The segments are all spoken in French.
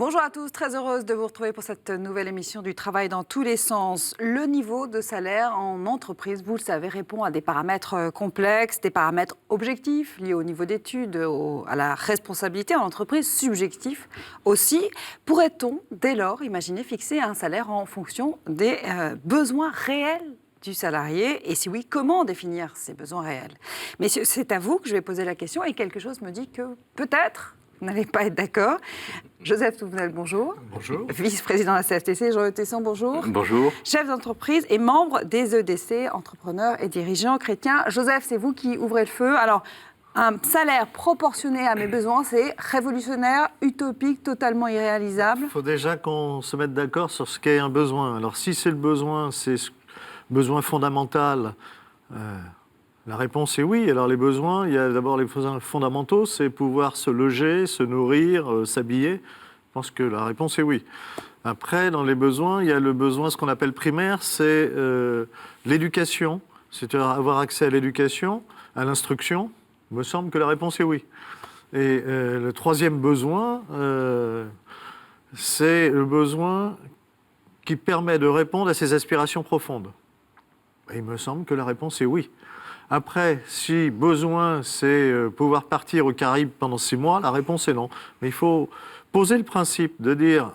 Bonjour à tous, très heureuse de vous retrouver pour cette nouvelle émission du travail dans tous les sens. Le niveau de salaire en entreprise, vous le savez, répond à des paramètres complexes, des paramètres objectifs liés au niveau d'études, à la responsabilité en entreprise, subjectifs aussi. Pourrait-on dès lors imaginer fixer un salaire en fonction des besoins réels du salarié, et si oui, comment définir ces besoins réels? Messieurs, c'est à vous que je vais poser la question, et quelque chose me dit que peut-être vous n'allez pas être d'accord. Joseph Touvenel, bonjour. Bonjour. Vice-président de la CFTC. Jean-Luc Tesson, bonjour. Bonjour. Chef d'entreprise et membre des EDC, entrepreneurs et dirigeants chrétiens. Joseph, c'est vous qui ouvrez le feu. Alors, un salaire proportionné à mes besoins, c'est révolutionnaire, utopique, totalement irréalisable. Il faut déjà qu'on se mette d'accord sur ce qu'est un besoin. Alors, si c'est le besoin, c'est besoin fondamental, la réponse est oui. Alors, les besoins, il y a d'abord les besoins fondamentaux, c'est pouvoir se loger, se nourrir, s'habiller. Je pense que la réponse est oui. Après, dans les besoins, il y a le besoin, ce qu'on appelle primaire, c'est l'éducation, c'est-à-dire avoir accès à l'éducation, à l'instruction. Il me semble que la réponse est oui. Et le troisième besoin, c'est le besoin qui permet de répondre à ses aspirations profondes. Et il me semble que la réponse est oui. Après, si besoin, c'est pouvoir partir aux Caraïbes pendant 6 mois, la réponse est non. Mais il faut poser le principe de dire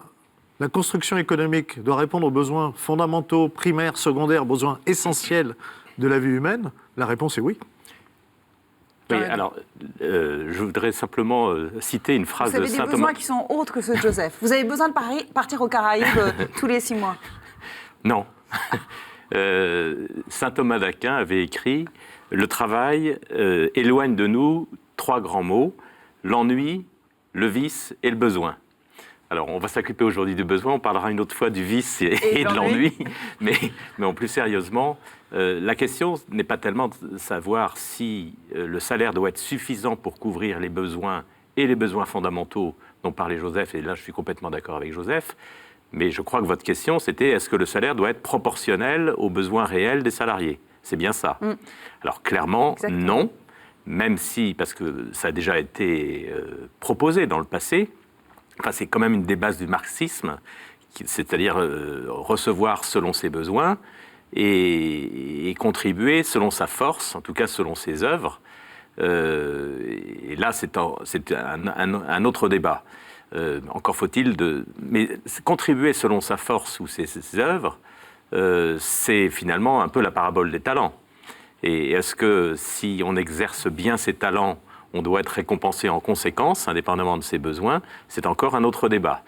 la construction économique doit répondre aux besoins fondamentaux, primaires, secondaires, besoins essentiels de la vie humaine. La réponse est oui. Oui, alors, je voudrais simplement citer une phrase de Saint Thomas. Vous avez des besoins qui sont autres que ceux de Joseph. Vous avez besoin de partir aux Caraïbes tous les 6 mois. Non. Saint Thomas d'Aquin avait écrit « Le travail éloigne de nous 3 grands mots, l'ennui, le vice et le besoin ». Alors, on va s'occuper aujourd'hui du besoin, on parlera une autre fois du vice et de l'ennui, mais en plus sérieusement, la question n'est pas tellement de savoir si le salaire doit être suffisant pour couvrir les besoins et les besoins fondamentaux dont parlait Joseph, et là je suis complètement d'accord avec Joseph, mais je crois que votre question c'était est-ce que le salaire doit être proportionnel aux besoins réels des salariés? C'est bien ça. Alors clairement, exactement. Non, même si, parce que ça a déjà été proposé dans le passé, enfin, c'est quand même une des bases du marxisme, c'est-à-dire recevoir selon ses besoins et contribuer selon sa force, en tout cas selon ses œuvres. Et là, c'est un autre débat. Encore faut-il mais contribuer selon sa force ou ses œuvres, c'est finalement un peu la parabole des talents. Et est-ce que si on exerce bien ses talents, on doit être récompensé en conséquence, indépendamment de ses besoins, c'est encore un autre débat.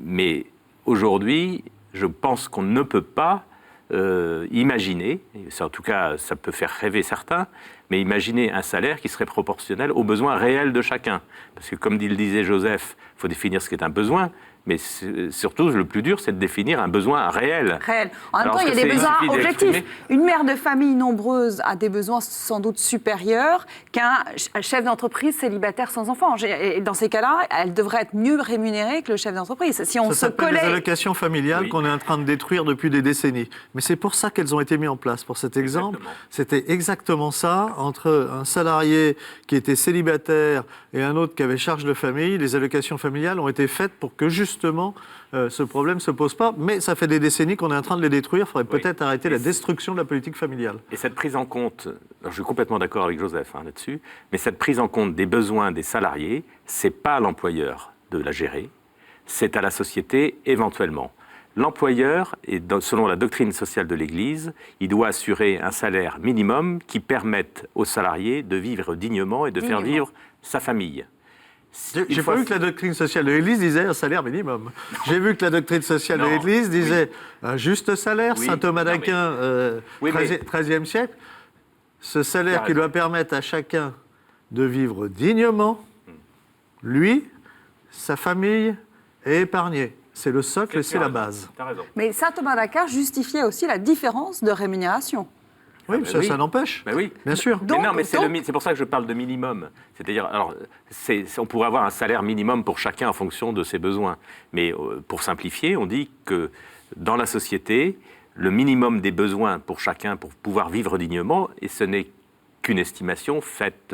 Mais aujourd'hui, je pense qu'on ne peut pas imaginer, en tout cas ça peut faire rêver certains, mais imaginer un salaire qui serait proportionnel aux besoins réels de chacun. Parce que comme le disait Joseph, il faut définir ce qu'est un besoin, mais surtout, le plus dur, c'est de définir un besoin réel. Réel. En même temps, il y a des besoins objectifs. Une mère de famille nombreuse a des besoins sans doute supérieurs qu'un chef d'entreprise célibataire sans enfant. Et dans ces cas-là, elle devrait être mieux rémunérée que le chef d'entreprise. Si on ça s'appelle les allocations familiales qu'on est en train de détruire depuis des décennies. Mais c'est pour ça qu'elles ont été mises en place. Pour cet exemple, c'était exactement ça. Entre un salarié qui était célibataire et un autre qui avait charge de famille, les allocations familiales ont été faites pour que justement ce problème ne se pose pas, mais ça fait des décennies qu'on est en train de les détruire. Il faudrait peut-être arrêter la destruction de la politique familiale. Et cette prise en compte, alors je suis complètement d'accord avec Joseph là-dessus, mais cette prise en compte des besoins des salariés, c'est pas à l'employeur de la gérer, c'est à la société éventuellement. L'employeur, selon la doctrine sociale de l'Église, il doit assurer un salaire minimum qui permette aux salariés de vivre dignement et de faire vivre sa famille. J'ai pas vu que la doctrine sociale de l'Église disait un salaire minimum. J'ai vu que la doctrine sociale de l'Église disait un juste salaire, Saint Thomas d'Aquin, 13e siècle. Ce salaire qui doit permettre à chacun de vivre dignement, lui, sa famille, et épargner. C'est le socle et c'est la base. Mais Saint Thomas d'Aquin justifiait aussi la différence de rémunération. Oui, ça n'empêche. Oui, bien sûr. C'est pour ça que je parle de minimum. C'est-à-dire, alors, on pourrait avoir un salaire minimum pour chacun en fonction de ses besoins. Mais pour simplifier, on dit que dans la société, le minimum des besoins pour chacun pour pouvoir vivre dignement, et ce n'est qu'une estimation faite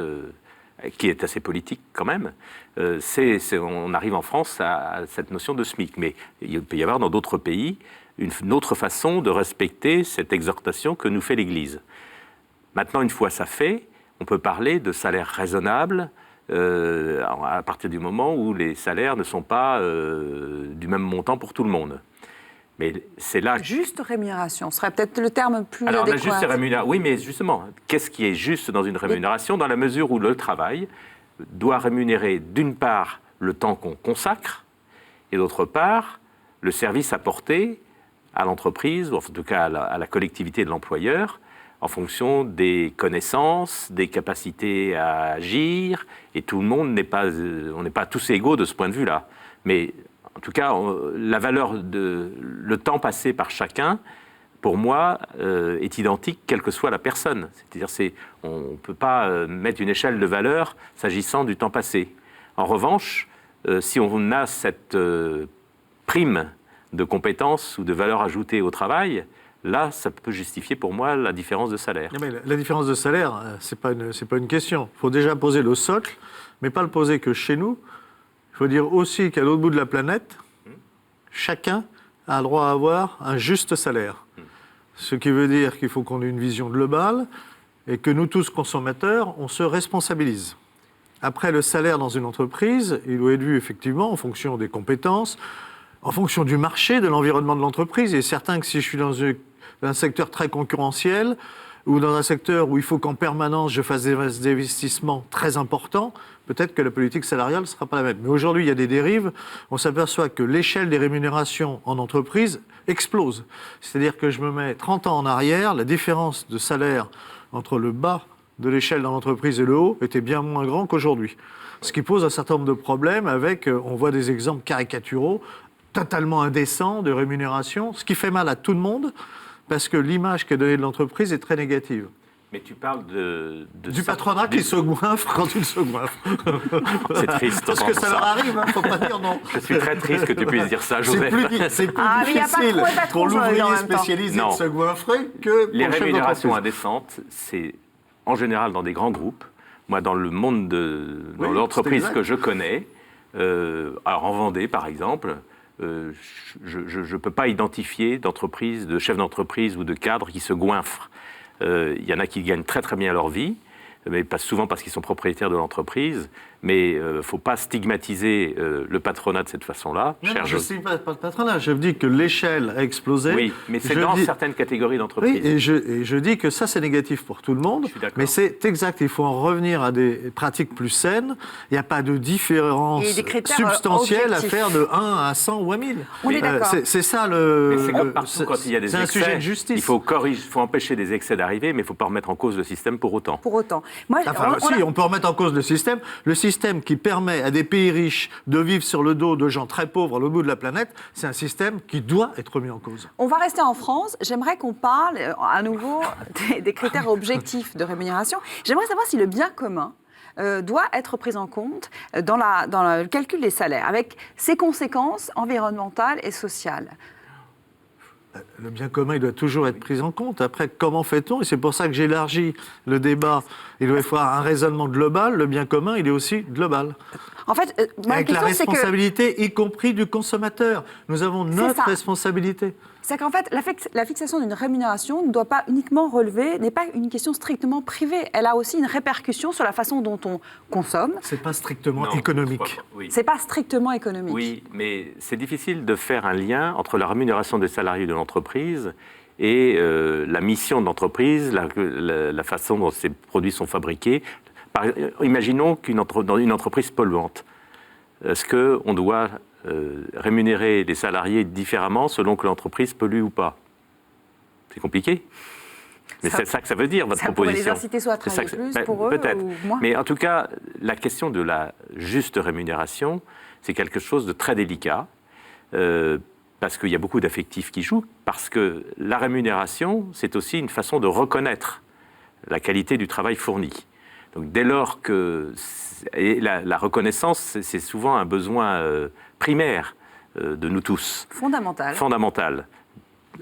qui est assez politique quand même, on arrive en France à cette notion de SMIC. Mais il peut y avoir dans d'autres pays une autre façon de respecter cette exhortation que nous fait l'Église. Maintenant, une fois ça fait, on peut parler de salaire raisonnable à partir du moment où les salaires ne sont pas du même montant pour tout le monde. Mais c'est là... Juste rémunération serait peut-être le terme plus Alors, adéquat. la juste rémunération, oui, mais justement, qu'est-ce qui est juste dans une rémunération dans la mesure où le travail doit rémunérer d'une part le temps qu'on consacre et d'autre part le service apporté à l'entreprise, ou en tout cas à la collectivité de l'employeur, en fonction des connaissances, des capacités à agir, et tout le monde on n'est pas tous égaux de ce point de vue-là. Mais en tout cas, la valeur le temps passé par chacun, pour moi, est identique quelle que soit la personne. C'est-à-dire, on ne peut pas mettre une échelle de valeur s'agissant du temps passé. En revanche, si on a cette prime de compétences ou de valeur ajoutée au travail, là, ça peut justifier pour moi la différence de salaire. Non, mais la différence de salaire, c'est pas une question. Il faut déjà poser le socle, mais pas le poser que chez nous. Il faut dire aussi qu'à l'autre bout de la planète, chacun a le droit à avoir un juste salaire. Ce qui veut dire qu'il faut qu'on ait une vision globale et que nous tous, consommateurs, on se responsabilise. Après, le salaire dans une entreprise, il doit être vu effectivement en fonction des compétences, en fonction du marché, de l'environnement de l'entreprise. Il est certain que si je suis dans un secteur très concurrentiel ou dans un secteur où il faut qu'en permanence je fasse des investissements très importants, peut-être que la politique salariale ne sera pas la même. Mais aujourd'hui, il y a des dérives. On s'aperçoit que l'échelle des rémunérations en entreprise explose. C'est-à-dire que je me mets 30 ans en arrière, la différence de salaire entre le bas de l'échelle dans l'entreprise et le haut était bien moins grand qu'aujourd'hui. Ce qui pose un certain nombre de problèmes avec, on voit des exemples caricaturaux, totalement indécents de rémunération, ce qui fait mal à tout le monde, parce que l'image qui est donnée de l'entreprise est très négative. Mais tu parles du patronat qui se goinfre quand il se goinfre. C'est triste. Parce que ça leur arrive, il ne faut pas dire non. Je suis très triste que tu puisses dire ça, Joseph. C'est plus difficile pour l'ouvrier spécialisé de se goinfrer que pour les le chef rémunérations d'entreprise. indécentes, c'est en général dans des grands groupes. Moi, dans le monde dans l'entreprise que je connais, alors en Vendée par exemple, je ne peux pas identifier d'entreprise, de chef d'entreprise ou de cadre qui se goinfrent. Il y en a qui gagnent très très bien leur vie, mais pas souvent parce qu'ils sont propriétaires de l'entreprise. Mais il ne faut pas stigmatiser le patronat de cette façon-là. Non, je ne stigmatise pas le patronat, je dis que l'échelle a explosé. Oui, mais c'est dans certaines catégories d'entreprises. Oui, et je dis que ça, c'est négatif pour tout le monde. Mais c'est exact, il faut en revenir à des pratiques plus saines. Il n'y a pas de différence substantielle à faire de 1 à 100 ou à 1000. On est d'accord. C'est ça le... Mais c'est comme partout quand il y a des excès. C'est un sujet de justice. Il faut empêcher des excès d'arriver, mais il ne faut pas remettre en cause le système pour autant. Pour autant. Moi, on peut remettre en cause le système. Le système qui permet à des pays riches de vivre sur le dos de gens très pauvres à l'autre bout de la planète, c'est un système qui doit être remis en cause. On va rester en France. J'aimerais qu'on parle à nouveau des critères objectifs de rémunération. J'aimerais savoir si le bien commun doit être pris en compte dans le calcul des salaires, avec ses conséquences environnementales et sociales. Le bien commun, il doit toujours être pris en compte. Après, comment fait-on? Et c'est pour ça que j'élargis le débat. Il doit y avoir un raisonnement global. Le bien commun, il est aussi global. En fait, avec la responsabilité, y compris du consommateur. Nous avons notre responsabilité. C'est qu'en fait, la fixation d'une rémunération ne doit pas uniquement relever, n'est pas une question strictement privée. Elle a aussi une répercussion sur la façon dont on consomme. C'est pas strictement économique. Oui. C'est pas strictement économique. Oui, mais c'est difficile de faire un lien entre la rémunération des salariés de l'entreprise et la mission de l'entreprise, la façon dont ces produits sont fabriqués. Imaginons dans une entreprise polluante. Est-ce qu'on doit rémunérer les salariés différemment selon que l'entreprise pollue ou pas? C'est compliqué. Mais c'est ça que ça veut dire, votre proposition. Pour les universités, soit travailler plus pour eux peut-être. Ou moins. Mais en tout cas, la question de la juste rémunération, c'est quelque chose de très délicat, parce qu'il y a beaucoup d'affectifs qui jouent, parce que la rémunération, c'est aussi une façon de reconnaître la qualité du travail fourni. Donc dès lors que... Et la reconnaissance, c'est souvent un besoin primaire de nous tous. Fondamental. Fondamental.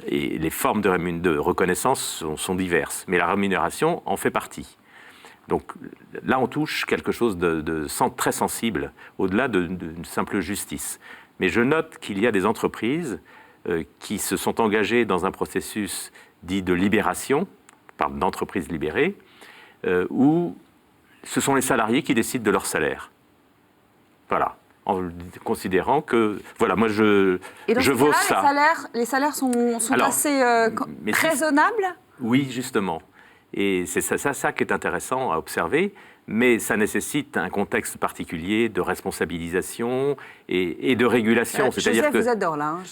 Et les formes de reconnaissance sont diverses, mais la rémunération en fait partie. Donc là, on touche quelque chose de très sensible, au-delà d'une simple justice. Mais je note qu'il y a des entreprises qui se sont engagées dans un processus dit de libération, on parle d'entreprises libérées, où ce sont les salariés qui décident de leur salaire. Voilà. En considérant que, voilà, moi je vaux ça. Les salaires sont Alors, assez mais raisonnables. Oui, justement. Et c'est ça qui est intéressant à observer, mais ça nécessite un contexte particulier de responsabilisation et de régulation. Joseph vous adore là. Hein, je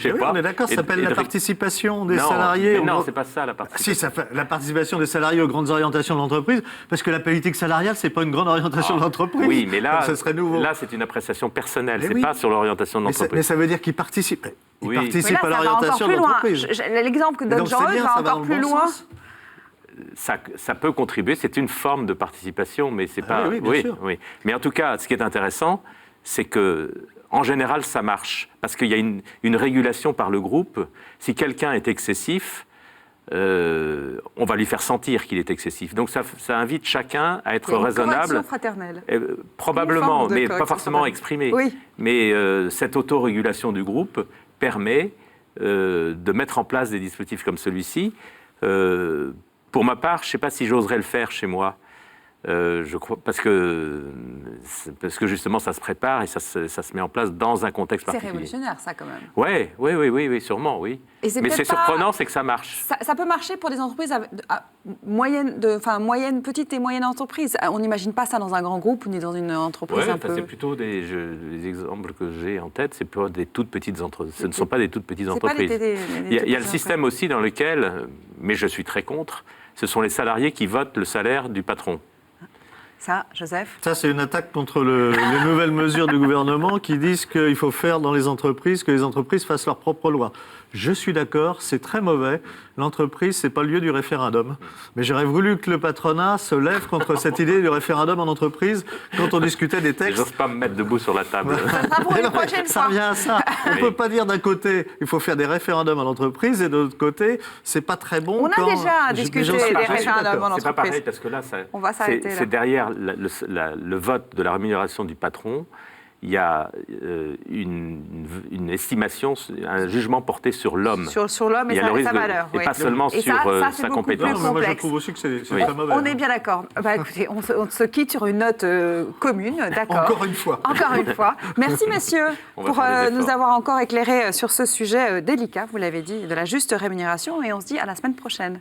sais Oui, pas. on est d'accord, ça s'appelle la participation des Non, salariés. mais non, c'est pas ça la participation. Si, ça fait la participation des salariés aux grandes orientations de l'entreprise, parce que la politique salariale, c'est pas une grande orientation de l'entreprise. Oui, mais là, ce serait nouveau. Là, c'est une appréciation personnelle, Mais c'est oui. pas sur l'orientation de Mais l'entreprise. ça veut dire qu'ils participent. Ils Oui. participent Mais là, à ça va l'orientation encore de plus loin. l'entreprise. L'exemple que Et donne donc, c'est Jean-Eudes bien, va ça encore dans le plus bon loin. sens. Ça peut contribuer, c'est une forme de participation, mais c'est pas. oui, bien sûr. Oui. Mais en tout cas, ce qui est intéressant, c'est que, en général, ça marche. Parce qu'il y a une régulation par le groupe. Si quelqu'un est excessif, on va lui faire sentir qu'il est excessif. Donc ça invite chacun à être Il y a une raisonnable. correction fraternelle. Probablement, Une forme de mais pas correction forcément fraternelle. exprimée. Oui. Mais cette autorégulation du groupe permet de mettre en place des dispositifs comme celui-ci. Pour ma part, je ne sais pas si j'oserais le faire chez moi. Je crois, parce que justement, ça se prépare et ça se met en place dans un contexte C'est particulier. révolutionnaire, ça, quand même. Oui, sûrement, oui. Et c'est Mais c'est peut-être pas- surprenant, c'est que ça marche. Ça peut marcher pour des entreprises moyenne, petites et moyennes entreprises. On n'imagine pas ça dans un grand groupe ni dans une entreprise un peu... C'est plutôt les exemples que j'ai en tête, c'est pas des toutes petites entreprises. Ce ne sont pas des toutes petites C'est pas entreprises. Il y a le petites système aussi dans lequel, mais je suis très contre, ce sont les salariés qui votent le salaire du patron. Ça, Joseph? Ça, c'est une attaque contre les nouvelles mesures du gouvernement qui disent qu'il faut faire dans les entreprises, que les entreprises fassent leur propre loi. Je suis d'accord, c'est très mauvais. L'entreprise, c'est pas le lieu du référendum. Mais j'aurais voulu que le patronat se lève contre cette idée du référendum en entreprise quand on discutait des textes. J'ose pas me mettre debout sur la table. Ça sera pour Mais une non, mais prochaine ça fois. revient à ça. On ne peut pas dire d'un côté, il faut faire des référendums en entreprise, et de l'autre côté, c'est pas très bon. On a déjà discuté j'en suis des d'accord. référendums en C'est pas entreprise. pareil parce que là, On va s'arrêter là. c'est derrière le vote de la rémunération du patron, il y a une estimation, un jugement porté sur l'homme. Sur l'homme et Il y a le sa risque de- valeur. et oui. pas seulement Et sur ça, c'est sa beaucoup plus Non, compétence. mais moi, je complexe. trouve aussi que c'est Oui. très mauvais. On est bien d'accord. Bah, écoutez, on se quitte sur une note commune, d'accord. Encore une fois. Encore une fois. Merci, messieurs, On va pour faire des nous efforts. avoir encore éclairé sur ce sujet délicat, vous l'avez dit, de la juste rémunération. Et on se dit à la semaine prochaine.